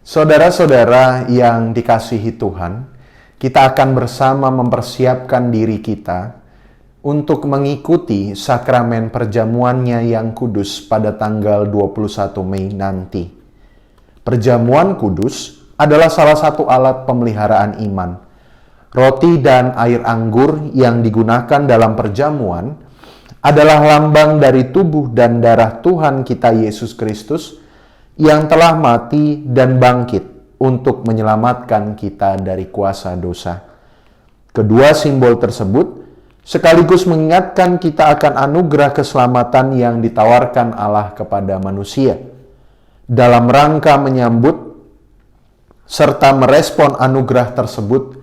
Saudara-saudara yang dikasihi Tuhan, kita akan bersama mempersiapkan diri kita untuk mengikuti sakramen perjamuannya yang kudus pada tanggal 21 Mei nanti. Perjamuan kudus adalah salah satu alat pemeliharaan iman. Roti dan air anggur yang digunakan dalam perjamuan adalah lambang dari tubuh dan darah Tuhan kita Yesus Kristus yang telah mati dan bangkit untuk menyelamatkan kita dari kuasa dosa. Kedua simbol tersebut sekaligus mengingatkan kita akan anugerah keselamatan yang ditawarkan Allah kepada manusia. Dalam rangka menyambut serta merespon anugerah tersebut,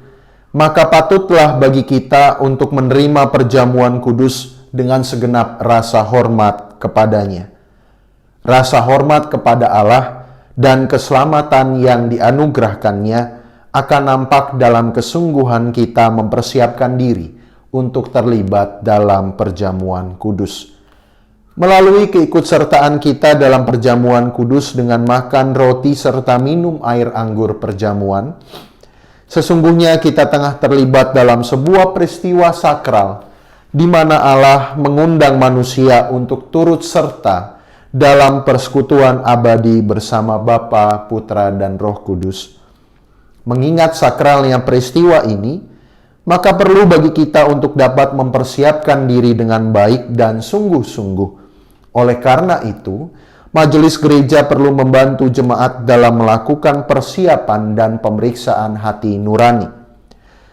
maka patutlah bagi kita untuk menerima perjamuan kudus dengan segenap rasa hormat kepadanya. Rasa hormat kepada Allah dan keselamatan yang dianugerahkannya akan nampak dalam kesungguhan kita mempersiapkan diri untuk terlibat dalam perjamuan kudus. Melalui keikutsertaan kita dalam perjamuan kudus dengan makan roti serta minum air anggur perjamuan, sesungguhnya kita tengah terlibat dalam sebuah peristiwa sakral di mana Allah mengundang manusia untuk turut serta dalam persekutuan abadi bersama Bapa, Putra, dan Roh Kudus. Mengingat sakralnya peristiwa ini, maka perlu bagi kita untuk dapat mempersiapkan diri dengan baik dan sungguh-sungguh. Oleh karena itu, Majelis Gereja perlu membantu jemaat dalam melakukan persiapan dan pemeriksaan hati nurani.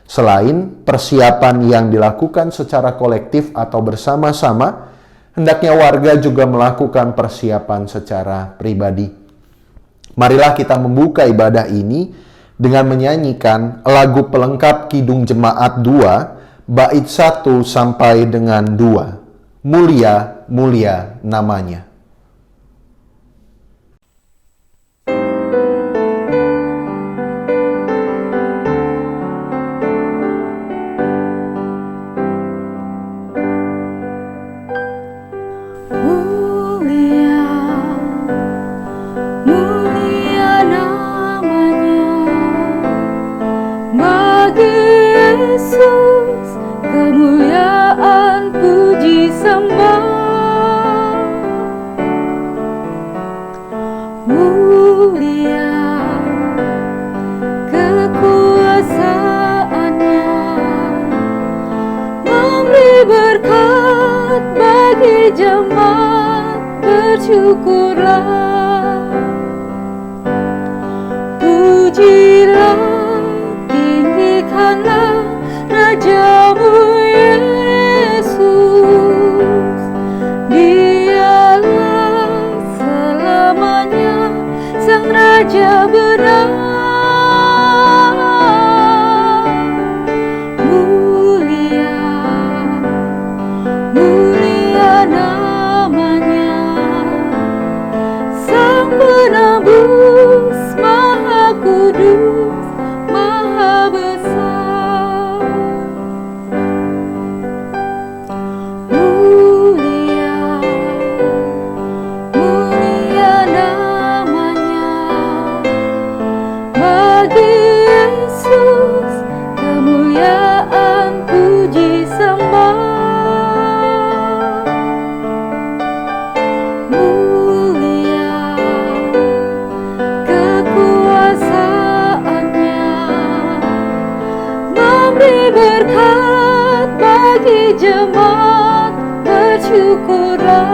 Selain persiapan yang dilakukan secara kolektif atau bersama-sama, hendaknya warga juga melakukan persiapan secara pribadi. Marilah kita membuka ibadah ini dengan menyanyikan lagu pelengkap Kidung Jemaat 2, bait 1 sampai dengan 2. Mulia, mulia namanya. Jemaat bersyukurlah, pujilah, tinggikanlah Rajamu Yesus. Dialah selamanya Sang Raja benar. Jemaat bersyukurlah,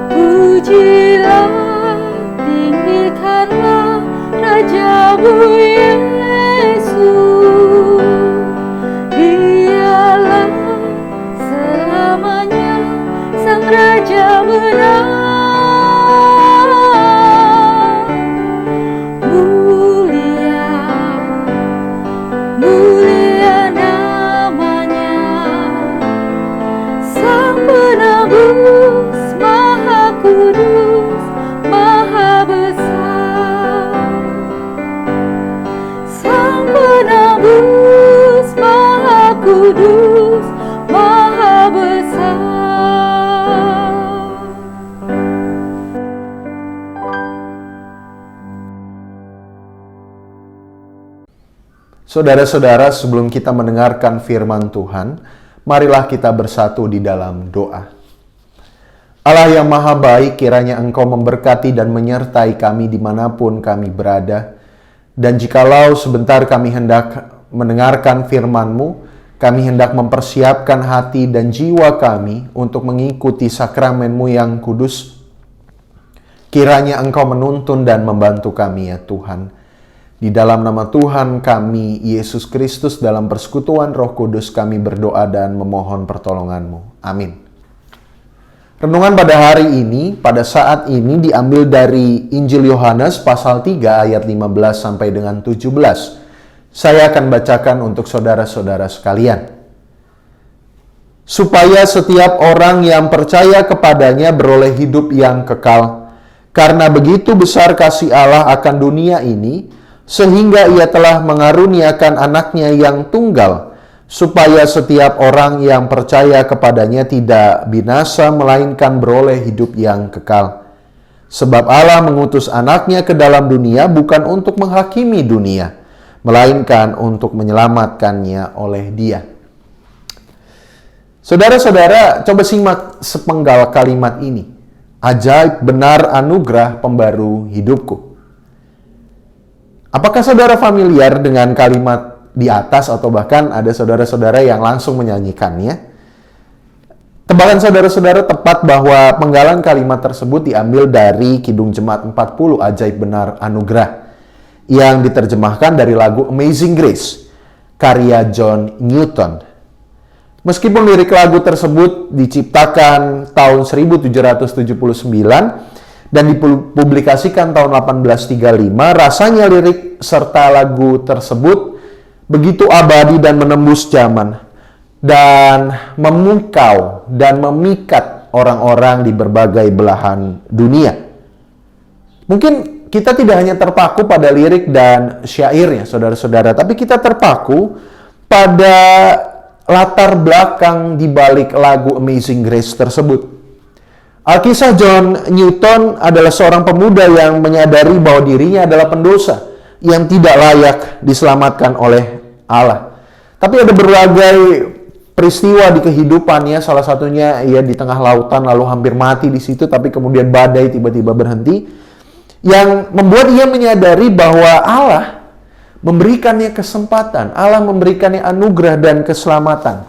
pujilah, tinggikanlah Rajamu Yesus. Dialah selamanya Sang Raja benar. Saudara-saudara, sebelum kita mendengarkan firman Tuhan, marilah kita bersatu di dalam doa. Allah yang maha baik, kiranya Engkau memberkati dan menyertai kami dimanapun kami berada. Dan jikalau sebentar kami hendak mendengarkan firman-Mu, kami hendak mempersiapkan hati dan jiwa kami untuk mengikuti sakramen-Mu yang kudus. Kiranya Engkau menuntun dan membantu kami ya Tuhan. Di dalam nama Tuhan kami, Yesus Kristus, dalam persekutuan Roh Kudus kami berdoa dan memohon pertolongan-Mu. Amin. Renungan pada hari ini, pada saat ini diambil dari Injil Yohanes pasal 3 ayat 15 sampai dengan 17. Saya akan bacakan untuk saudara-saudara sekalian. Supaya setiap orang yang percaya kepadanya beroleh hidup yang kekal. Karena begitu besar kasih Allah akan dunia ini, sehingga ia telah mengaruniakan anaknya yang tunggal, supaya setiap orang yang percaya kepadanya tidak binasa, melainkan beroleh hidup yang kekal. Sebab Allah mengutus anaknya ke dalam dunia bukan untuk menghakimi dunia, melainkan untuk menyelamatkannya oleh Dia. Saudara-saudara, coba simak sepenggal kalimat ini. Ajaib benar anugerah pembaru hidupku. Apakah saudara familiar dengan kalimat di atas atau bahkan ada saudara-saudara yang langsung menyanyikannya? Tebakan saudara-saudara tepat bahwa penggalan kalimat tersebut diambil dari Kidung Jemaat 40, Ajaib Benar Anugerah, yang diterjemahkan dari lagu Amazing Grace, karya John Newton. Meskipun lirik lagu tersebut diciptakan tahun 1779 dan dipublikasikan tahun 1835, rasanya lirik serta lagu tersebut begitu abadi dan menembus zaman dan memukau dan memikat orang-orang di berbagai belahan dunia. Mungkin kita tidak hanya terpaku pada lirik dan syairnya, saudara-saudara, tapi kita terpaku pada latar belakang di balik lagu Amazing Grace tersebut. Alkisah John Newton adalah seorang pemuda yang menyadari bahwa dirinya adalah pendosa yang tidak layak diselamatkan oleh Allah. Tapi ada berbagai peristiwa di kehidupannya, salah satunya ia di tengah lautan lalu hampir mati di situ, tapi kemudian badai tiba-tiba berhenti, yang membuat ia menyadari bahwa Allah memberikannya kesempatan, Allah memberikannya anugerah dan keselamatan.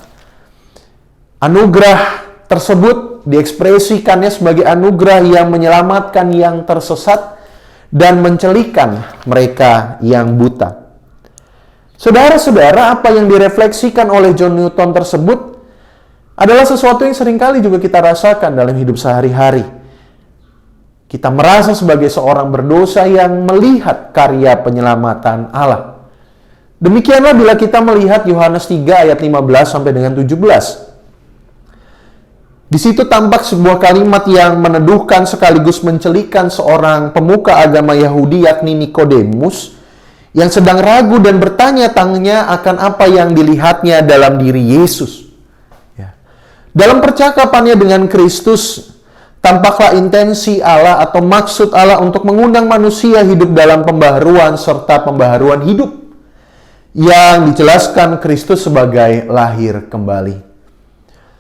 Anugerah tersebut diekspresikannya sebagai anugerah yang menyelamatkan yang tersesat dan mencelikan mereka yang buta. Saudara-saudara, apa yang direfleksikan oleh John Newton tersebut adalah sesuatu yang seringkali juga kita rasakan dalam hidup sehari-hari. Kita merasa sebagai seorang berdosa yang melihat karya penyelamatan Allah. Demikianlah bila kita melihat Yohanes 3 ayat 15 sampai dengan 17. Di situ tampak sebuah kalimat yang meneduhkan sekaligus mencelikan seorang pemuka agama Yahudi, yakni Nikodemus, yang sedang ragu dan bertanya-tanya akan apa yang dilihatnya dalam diri Yesus. Dalam percakapannya dengan Kristus, tampaklah intensi Allah atau maksud Allah untuk mengundang manusia hidup dalam pembaharuan serta pembaharuan hidup, yang dijelaskan Kristus sebagai lahir kembali.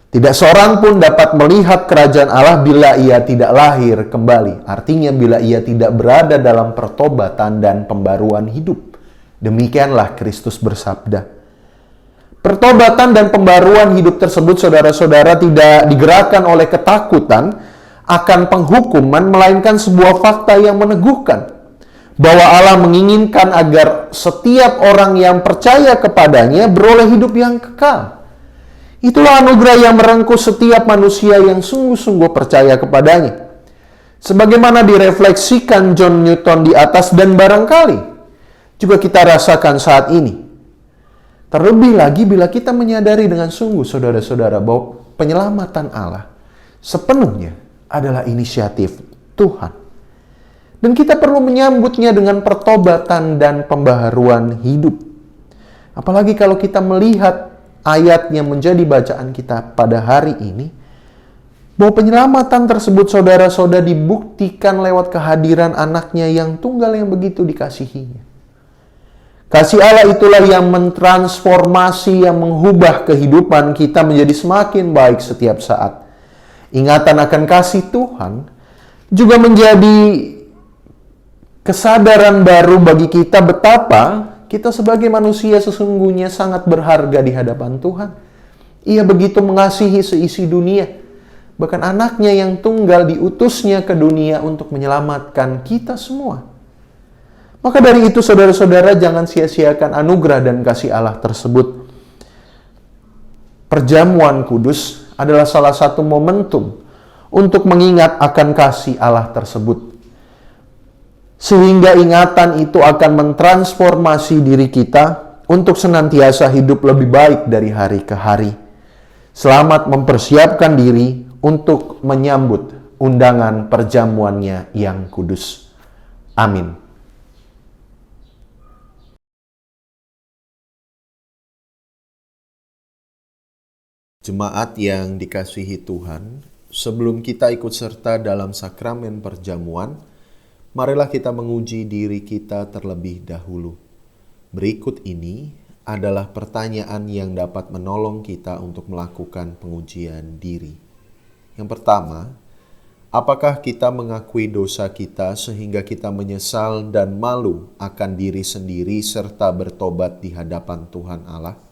Tidak seorang pun dapat melihat kerajaan Allah bila ia tidak lahir kembali. Artinya bila ia tidak berada dalam pertobatan dan pembaruan hidup. Demikianlah Kristus bersabda. Pertobatan dan pembaruan hidup tersebut, saudara-saudara, tidak digerakkan oleh ketakutan akan penghukuman, melainkan sebuah fakta yang meneguhkan bahwa Allah menginginkan agar setiap orang yang percaya kepadanya beroleh hidup yang kekal. Itulah anugerah yang merengkuh setiap manusia yang sungguh-sungguh percaya kepadanya. Sebagaimana direfleksikan John Newton di atas dan barangkali juga kita rasakan saat ini. Terlebih lagi bila kita menyadari dengan sungguh, saudara-saudara, bahwa penyelamatan Allah sepenuhnya adalah inisiatif Tuhan. Dan kita perlu menyambutnya dengan pertobatan dan pembaharuan hidup. Apalagi kalau kita melihat ayat yang menjadi bacaan kita pada hari ini, bahwa penyelamatan tersebut, saudara-saudara, dibuktikan lewat kehadiran anaknya yang tunggal yang begitu dikasihinya. Kasih Allah itulah yang mentransformasi, yang mengubah kehidupan kita menjadi semakin baik setiap saat. Ingatan akan kasih Tuhan juga menjadi kesadaran baru bagi kita betapa kita sebagai manusia sesungguhnya sangat berharga di hadapan Tuhan. Ia begitu mengasihi seisi dunia. Bahkan anaknya yang tunggal diutusnya ke dunia untuk menyelamatkan kita semua. Maka dari itu saudara-saudara, jangan sia-siakan anugerah dan kasih Allah tersebut. Perjamuan kudus adalah salah satu momentum untuk mengingat akan kasih Allah tersebut. Sehingga ingatan itu akan mentransformasi diri kita untuk senantiasa hidup lebih baik dari hari ke hari. Selamat mempersiapkan diri untuk menyambut undangan perjamuannya yang kudus. Amin. Jemaat yang dikasihi Tuhan, sebelum kita ikut serta dalam sakramen perjamuan, marilah kita menguji diri kita terlebih dahulu. Berikut ini adalah pertanyaan yang dapat menolong kita untuk melakukan pengujian diri. Yang pertama, apakah kita mengakui dosa kita sehingga kita menyesal dan malu akan diri sendiri serta bertobat di hadapan Tuhan Allah?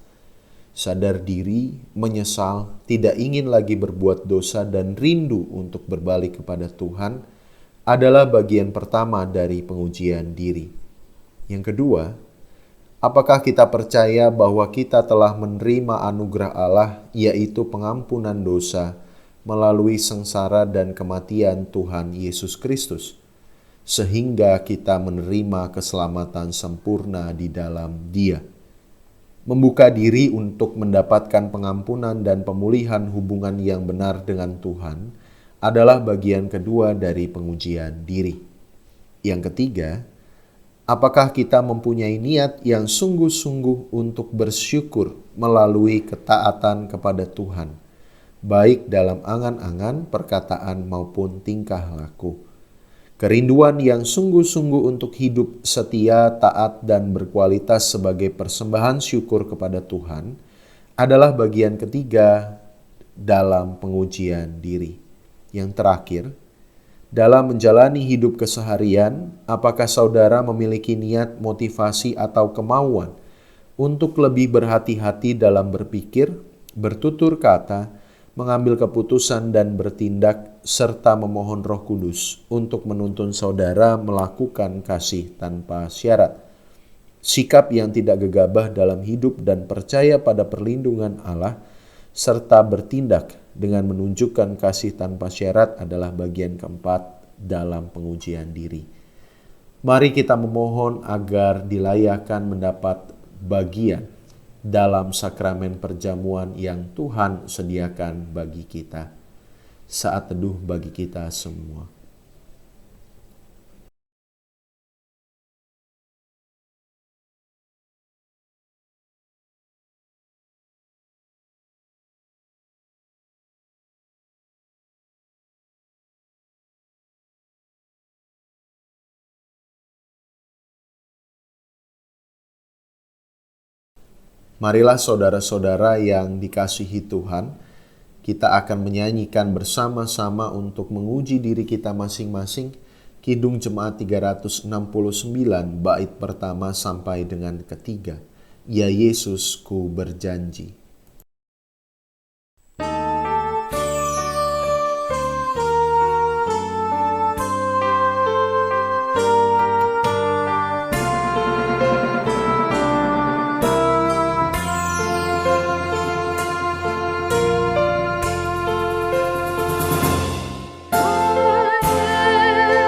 Sadar diri, menyesal, tidak ingin lagi berbuat dosa dan rindu untuk berbalik kepada Tuhan adalah bagian pertama dari pengujian diri. Yang kedua, apakah kita percaya bahwa kita telah menerima anugerah Allah, yaitu pengampunan dosa melalui sengsara dan kematian Tuhan Yesus Kristus, sehingga kita menerima keselamatan sempurna di dalam Dia? Membuka diri untuk mendapatkan pengampunan dan pemulihan hubungan yang benar dengan Tuhan adalah bagian kedua dari pengujian diri. Yang ketiga, apakah kita mempunyai niat yang sungguh-sungguh untuk bersyukur melalui ketaatan kepada Tuhan, baik dalam angan-angan, perkataan maupun tingkah laku? Kerinduan yang sungguh-sungguh untuk hidup setia, taat, dan berkualitas sebagai persembahan syukur kepada Tuhan adalah bagian ketiga dalam pengujian diri. Yang terakhir, dalam menjalani hidup keseharian, apakah saudara memiliki niat, motivasi, atau kemauan untuk lebih berhati-hati dalam berpikir, bertutur kata, mengambil keputusan dan bertindak, serta memohon Roh Kudus untuk menuntun saudara melakukan kasih tanpa syarat. Sikap yang tidak gegabah dalam hidup dan percaya pada perlindungan Allah, serta bertindak dengan menunjukkan kasih tanpa syarat adalah bagian keempat dalam pengujian diri. Mari kita memohon agar dilayakkan mendapat bagian dalam sakramen perjamuan yang Tuhan sediakan bagi kita. Saat teduh bagi kita semua. Marilah saudara-saudara yang dikasihi Tuhan, kita akan menyanyikan bersama-sama untuk menguji diri kita masing-masing Kidung Jemaat 369 bait pertama sampai dengan ketiga. Ya Yesus, ku berjanji.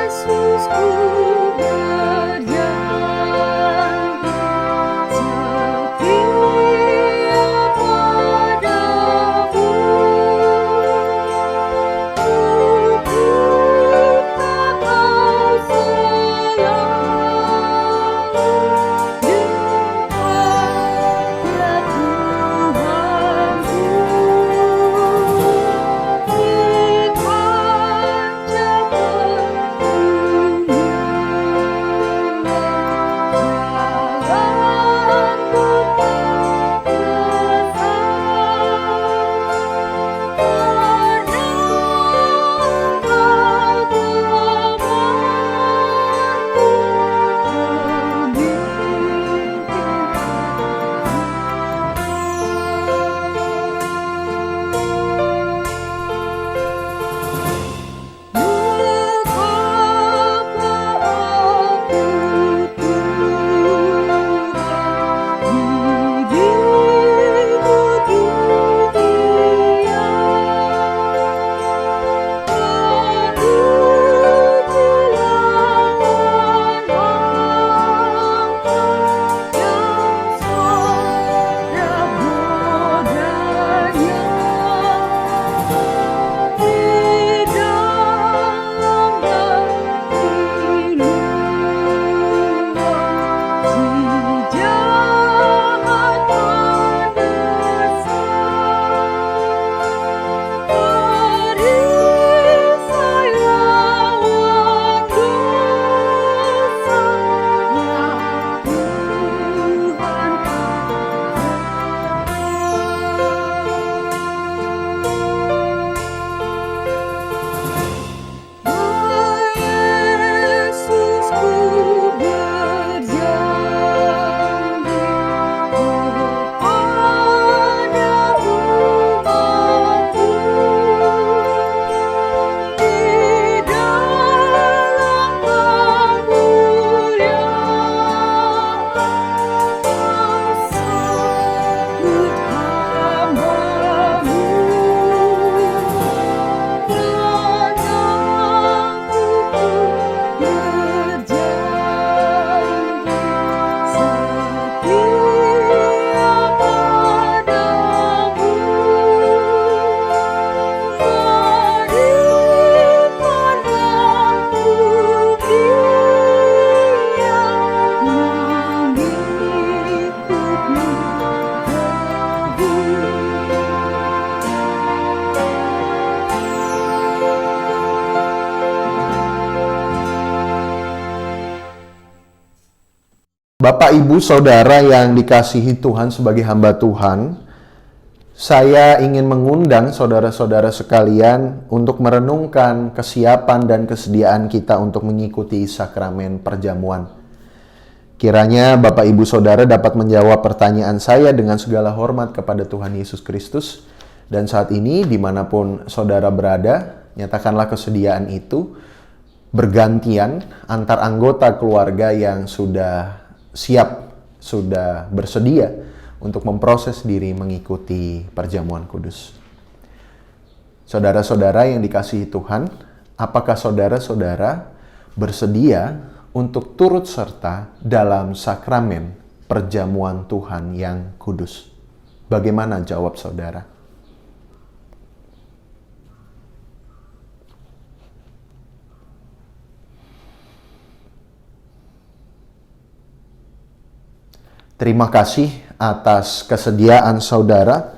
Setia Bapak, Ibu, Saudara yang dikasihi Tuhan sebagai hamba Tuhan, saya ingin mengundang saudara-saudara sekalian untuk merenungkan kesiapan dan kesediaan kita untuk mengikuti sakramen perjamuan. Kiranya Bapak, Ibu, Saudara dapat menjawab pertanyaan saya dengan segala hormat kepada Tuhan Yesus Kristus. Dan saat ini, dimanapun saudara berada, nyatakanlah kesediaan itu bergantian antar anggota keluarga yang sudah siap, sudah bersedia untuk memproses diri mengikuti perjamuan kudus. Saudara-saudara yang dikasihi Tuhan, apakah saudara-saudara bersedia untuk turut serta dalam sakramen perjamuan Tuhan yang kudus? Bagaimana jawab saudara? Terima kasih atas kesediaan saudara.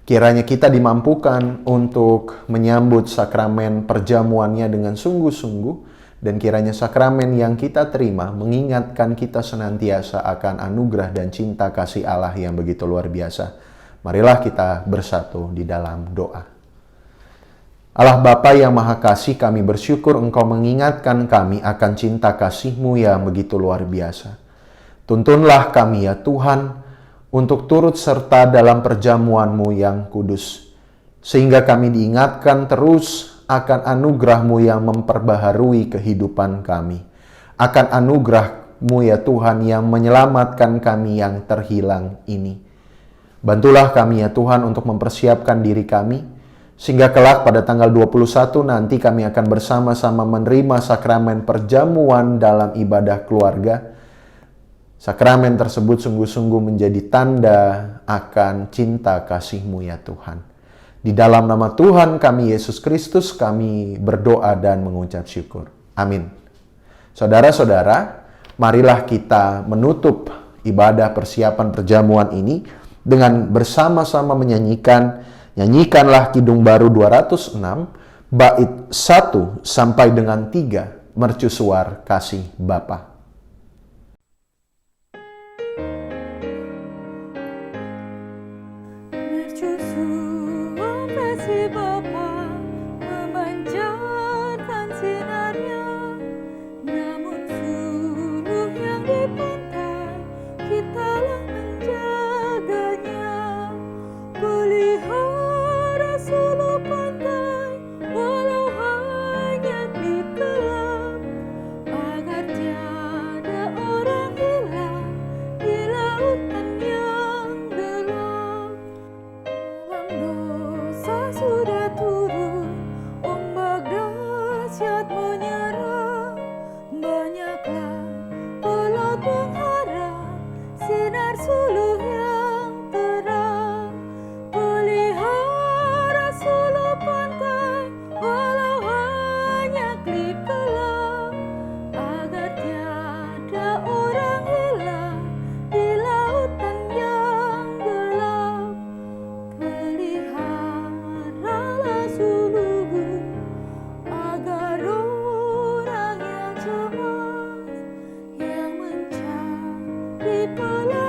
Kiranya kita dimampukan untuk menyambut sakramen perjamuannya dengan sungguh-sungguh, dan kiranya sakramen yang kita terima mengingatkan kita senantiasa akan anugerah dan cinta kasih Allah yang begitu luar biasa. Marilah kita bersatu di dalam doa. Allah Bapa yang Maha Kasih, kami bersyukur Engkau mengingatkan kami akan cinta kasih-Mu yang begitu luar biasa. Tuntunlah kami ya Tuhan, untuk turut serta dalam perjamuan-Mu yang kudus, sehingga kami diingatkan terus akan anugerah-Mu yang memperbaharui kehidupan kami, akan anugerah-Mu ya Tuhan yang menyelamatkan kami yang terhilang ini. Bantulah kami ya Tuhan untuk mempersiapkan diri kami, sehingga kelak pada tanggal 21 nanti kami akan bersama-sama menerima sakramen perjamuan dalam ibadah keluarga. Sakramen tersebut sungguh-sungguh menjadi tanda akan cinta kasih-Mu ya Tuhan. Di dalam nama Tuhan kami Yesus Kristus kami berdoa dan mengucap syukur. Amin. Saudara-saudara, marilah kita menutup ibadah persiapan perjamuan ini dengan bersama-sama nyanyikanlah Kidung Baru 206, bait 1 sampai dengan 3, mercusuar kasih Bapa. People